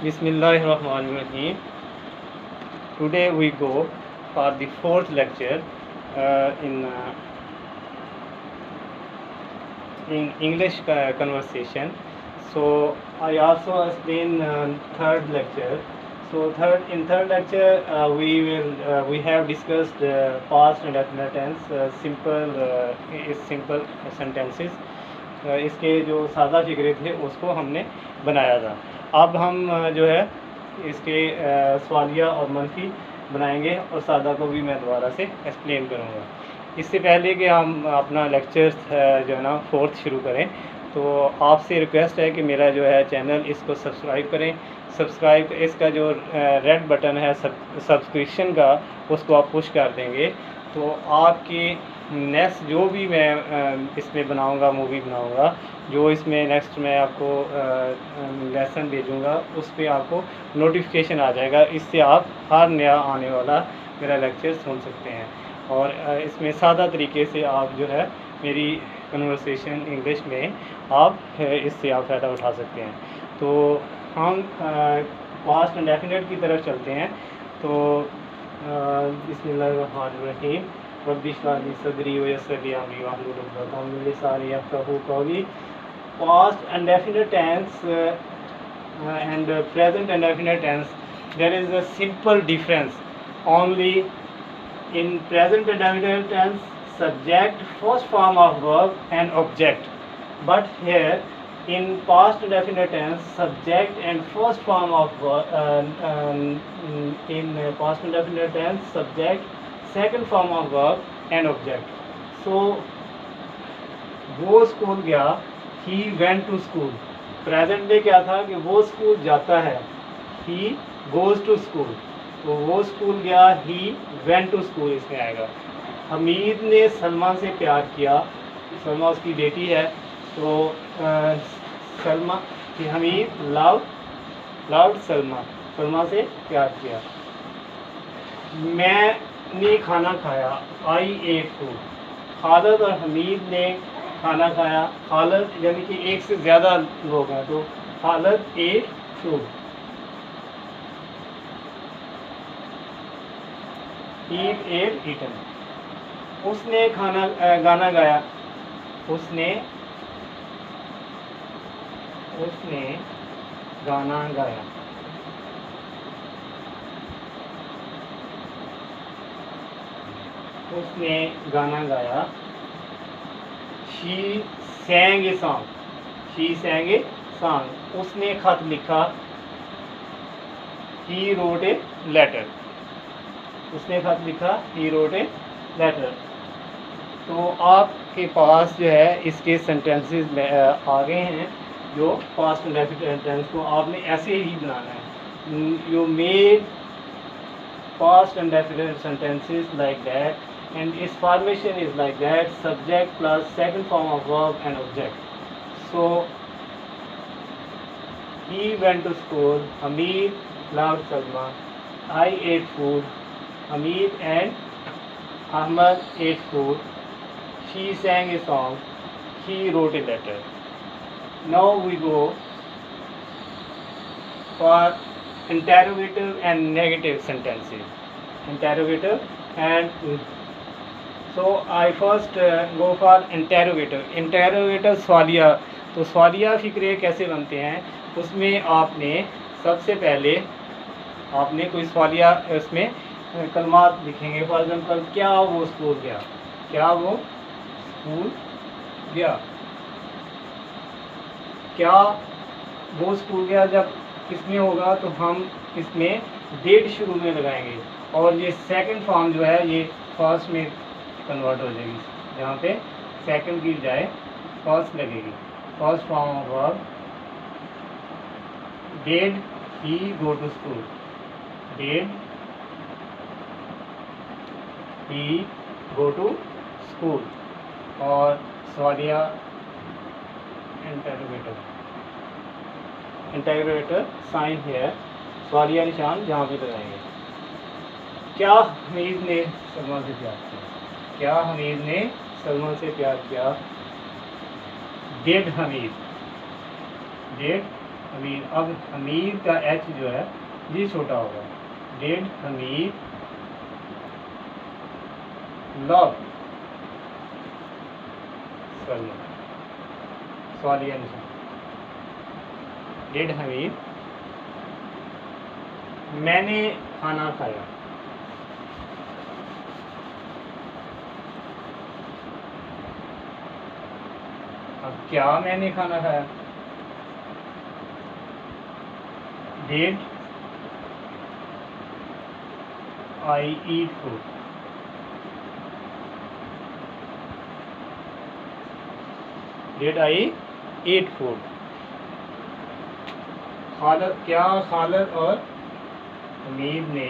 Bismillahirrahmanirrahim. Today we go for the fourth lecture in English conversation. So I also explain third lecture. So third lecture we have discussed past and definite tense, simple sentences. इसके जो सादा फिक्रे थे उसको हमने बनाया था। अब हम जो है इसके सवालिया और मनफी बनाएंगे और सादा को भी मैं दोबारा से एक्सप्लेन करूँगा। इससे पहले कि हम अपना लेक्चर जो है ना फोर्थ शुरू करें, तो आपसे रिक्वेस्ट है कि मेरा जो है चैनल इसको सब्सक्राइब करें। सब्सक्राइब इसका जो रेड बटन है सब्सक्रिप्शन का, उसको आप पुश कर देंगे तो आपकी नेक्स्ट जो भी मैं इसमें बनाऊंगा, मूवी बनाऊंगा, जो इसमें नेक्स्ट मैं आपको लेसन भेजूंगा, उस पर आपको नोटिफिकेशन आ जाएगा। इससे आप हर नया आने वाला मेरा लेक्चर सुन सकते हैं और इसमें सादा तरीके से आप जो है मेरी कन्वर्सेशन इंग्लिश में आप इससे आप फ़ायदा उठा सकते हैं। तो हम पास्ट इंडेफिनिट की तरफ चलते हैं। तो बिस्मिल्लाहिर्रहमानिर्रहीम रब्बी इश्रह ली सदरी वयस्सिर ली अमरी वाहलुल उक़दतम मिन लिसानी यफ़क़हू क़ौली। Past indefinite tense and present indefinite tense, there is a simple difference. Only in present indefinite tense, subject, first form of verb and object. But here in past indefinite tense, subject and first form of verb, in past indefinite tense, subject, second form of verb and object. So वो school गया, he went to school. Present में क्या था कि वो school जाता है, he goes to school. तो वो स्कूल गया, he went to school इसमें आएगा। हमीद ने सलमा से प्यार किया, सलमा उसकी बेटी है, तो सलमा कि हमीद loved सलमा, सलमा से प्यार किया। मैंने खाना खाया, I ate food. खालिद और हमीद ने खाना खाया। खालिद यानी कि एक से ज़्यादा लोग हैं, तो खालिद एट फूड। ईट एट ईटन। उसने गाना गाया, उसने गाना गाया। उसने गाना गाया। She sang a song. She sang a song. उसने खत लिखा। He wrote a letter. उसने खत लिखा। He wrote a letter. तो आपके पास जो है इसके सेंटेंसेस में आ गए हैं, जो पास्ट इंडेफिनिट टेंस को आपने ऐसे ही बनाना है। You made past indefinite sentences like that. And its formation is like that: subject plus second form of verb and object. So he went to school, Hamid loved Salma, I ate food, Hamid and Ahmad ate food, she sang a song, he wrote a letter. Now we go for interrogative and negative sentences. Interrogative and So I first go for interrogative. Interrogative सवालिया। तो सवालिया फिक्रे कैसे बनते हैं, उसमें आपने सबसे पहले आपने कोई सवालिया इसमें कलमात लिखेंगे। फॉर एग्जाम्पल, क्या वो स्कूल गया, क्या वो स्कूल गया, क्या वो स्कूल गया। जब इसमें होगा तो हम इसमें डेट शुरू में लगाएंगे और ये सेकंड फॉर्म जो है ये फर्स्ट में कन्वर्ट हो जाएगी, जहाँ पे सेकंड की बजाय फर्स्ट लगेगी। First form of verb, did he go to school, did he go to school. और सवालिया इंटरोगेटर साइन है, सवालिया निशान जहाँ पे लगाएंगे। क्या हमीद ने सलमा से प्यार किया, क्या हमीद ने सलमा से प्यार किया। डिड हमीद। अब हमीद का एच जो है ये छोटा होगा। डिड हमीद लव सवालिया निशान। डिड हमीद मैंने खाना खाया। अब क्या मैंने खाना खाया? Did I eat food. Did I eat food. Khalid क्या खालिद और हमीद ने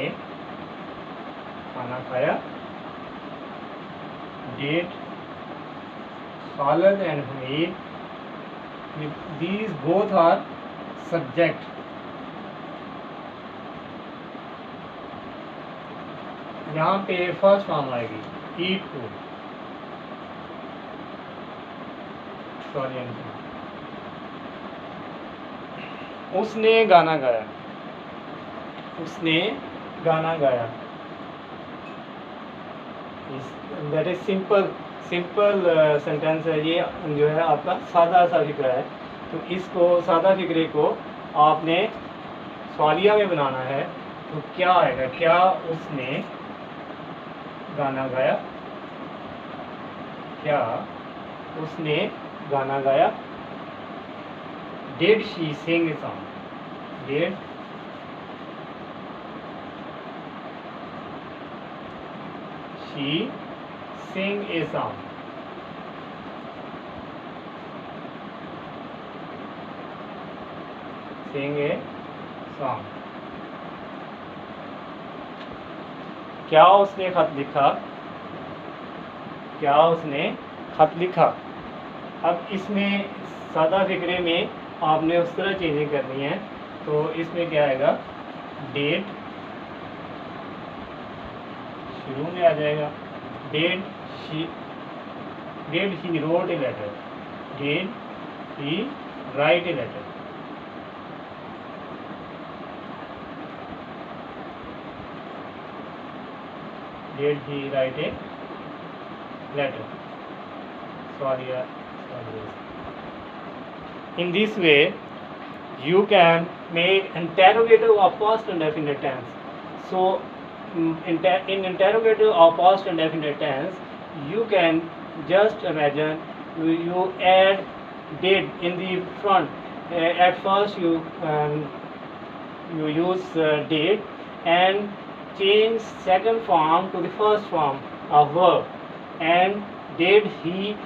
खाना खाया? Did Khalid and Hamid, these both are subject। यहाँ पे फर्स्ट फॉर्म आएगी ईट फूड। सॉरी, उसने गाना गाया। उसने गाना गाया। दैट इज सिंपल सेंटेंस है। ये जो है आपका सादा सा फिक्रा है। तो इसको सादा फिक्रे को आपने सवालिया में बनाना है। तो क्या आएगा? क्या उसने गाना गाया? क्या उसने गाना गाया? Did she Singh a song? Did she sing a song? Sing a song। क्या उसने खत लिखा? क्या उसने खत लिखा? अब इसमें सादा फिक्रे में आपने उस तरह चेंजिंग करनी है। तो इसमें क्या आएगा? डेट शुरू में आ जाएगा। Did he wrote a letter? Did he write a letter? Did he write a letter? Sorry. In this way, you can make interrogative of past and definite tense. So, in interrogative of past and definite tense, you can just imagine you add did in the front. At first, you use did and change second form to the first form of verb. And did he,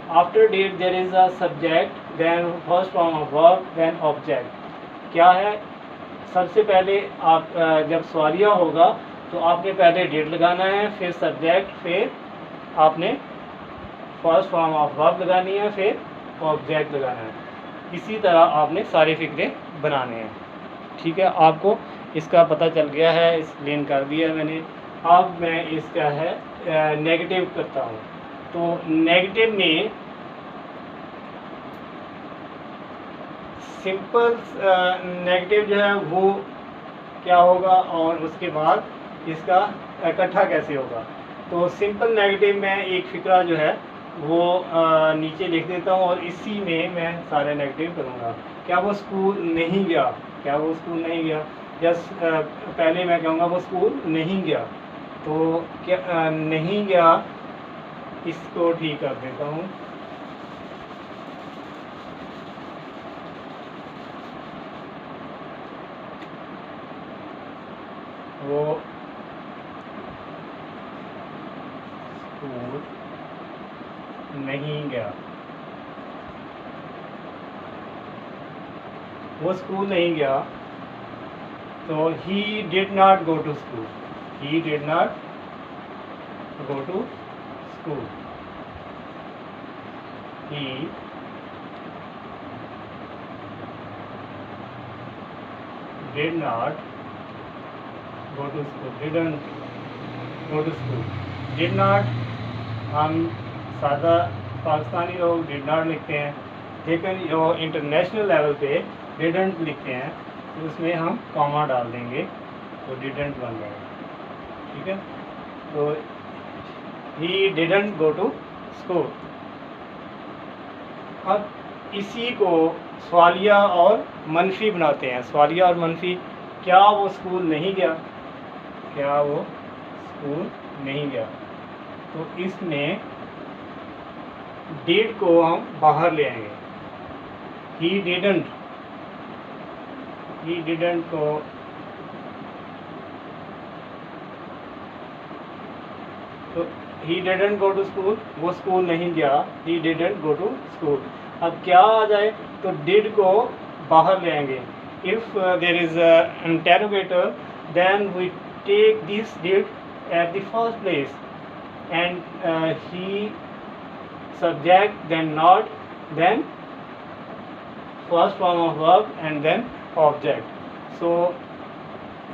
after did there is a subject, then first form of verb, then object. क्या है? सबसे पहले आप जब सवालिया होगा तो आपने पहले डेट लगाना है, फिर सब्जेक्ट, फिर आपने फर्स्ट फॉर्म ऑफ वर्ब लगानी है, फिर ऑब्जेक्ट लगाना है। इसी तरह आपने सारे फिक्रे बनाने हैं। ठीक है, आपको इसका पता चल गया है, एक्सप्लेन कर दिया मैंने। अब मैं इसका है नेगेटिव करता हूँ। तो नेगेटिव में सिंपल नेगेटिव जो है वो क्या होगा और उसके बाद इसका इकट्ठा कैसे होगा। तो सिंपल नेगेटिव में एक फिक्रा जो है वो नीचे लिख देता हूँ और इसी में मैं सारे नेगेटिव करूँगा। क्या वो स्कूल नहीं गया? क्या वो स्कूल नहीं गया? जस्ट पहले मैं कहूँगा वो स्कूल नहीं गया। तो क्या नहीं गया, इसको ठीक कर देता हूँ। वो स्कूल नहीं गया। वो स्कूल नहीं गया। तो he did not go to school. He did not go to school. He did not go to school. Didn't go to school. Did not हम सादा पाकिस्तानी लोग did not लिखते हैं, लेकिन जो इंटरनेशनल लेवल पे डिडंट लिखते हैं तो उसमें हम कॉमा डाल देंगे तो डिडंट बन जाएगा, ठीक है। तो he didn't go to school. अब इसी को सवालिया और मनफी बनाते हैं। सवालिया और मनफी, क्या वो स्कूल नहीं गया, क्या वो स्कूल नहीं गया। तो इसमें डिड को हम बाहर ले आएंगे। ही डिडंट को तो he didn't go to school, वो स्कूल नहीं गया, he didn't go to school. अब क्या आ जाए तो डिड को बाहर ले आएंगे। If there is interrogator then we take this did at the first place and he subject, then not, then first form of verb and then object. So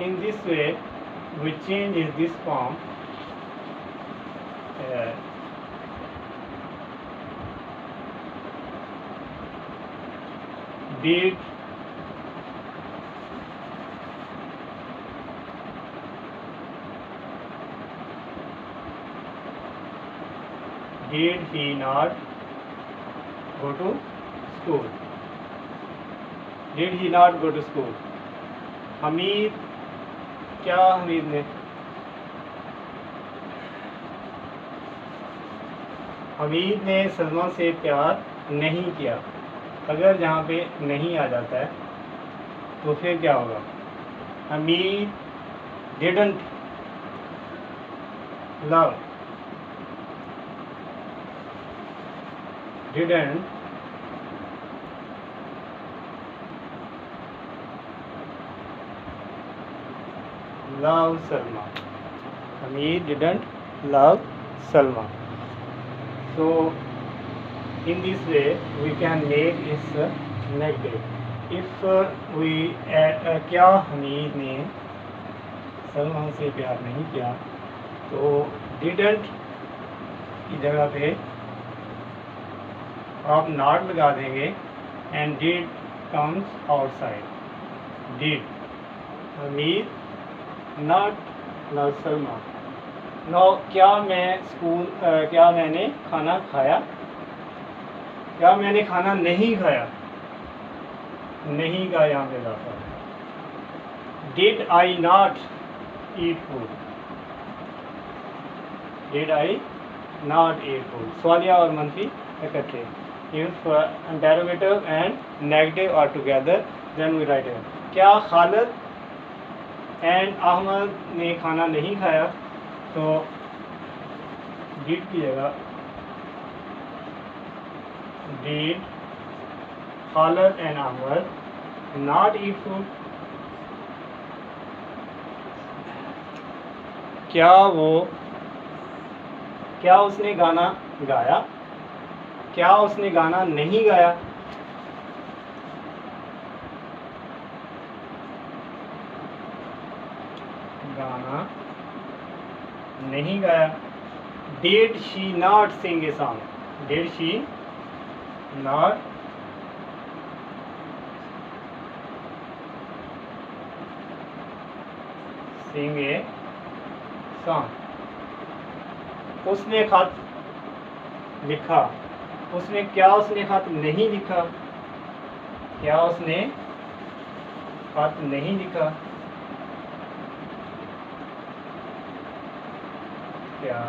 in this way we change this form. Did he not go to school? Did he not go to school? Hamid, क्या हमीद ने सलमा से प्यार नहीं किया। अगर जहाँ पे नहीं आ जाता है तो फिर क्या होगा? Hamid didn't love Salma. Hamid didn't love Salma. So in this way we can make it negative. If we क्या हमीद ने सलमा से प्यार नहीं किया तो didn't की जगह पे आप नॉट लगा देंगे and did comes outside. Did Hamid not love Salma. No, क्या मैंने खाना खाया, क्या मैंने खाना नहीं खाया, नहीं का यहाँ पे जाता है। Did I not eat food, did I not eat food. सवालिया और मनफी इकट्ठे। If interrogative and negative are together, then we write it. क्या खालिद एंड अहमद ने खाना नहीं खाया तो डिड की जगह did Khalid and Ahmad not eat food. क्या उसने गाना गाया, क्या उसने गाना नहीं गाया। गाना नहीं गाया। Did she not sing a song? Did she not sing a song? उसने खत लिखा, क्या उसने खत नहीं लिखा, क्या उसने खत नहीं लिखा। क्या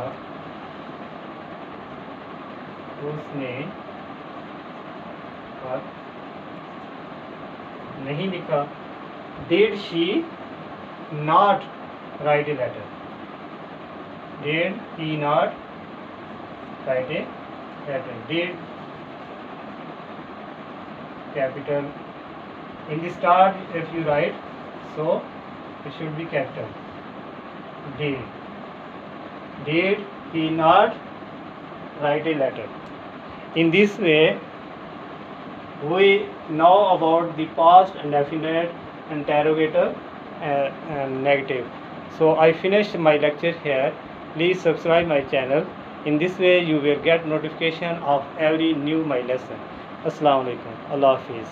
उसने खत नहीं लिखा। Did she not write a letter? Did he not write a letter? Did capital in the start if you write, so it should be capital. Did he not write a letter? In this way we know about the past indefinite, interrogator and negative. So I finished my lecture here. Please subscribe my channel. In this way you will get notification of every new my lesson. Assalamu alaikum. Allah Hafiz.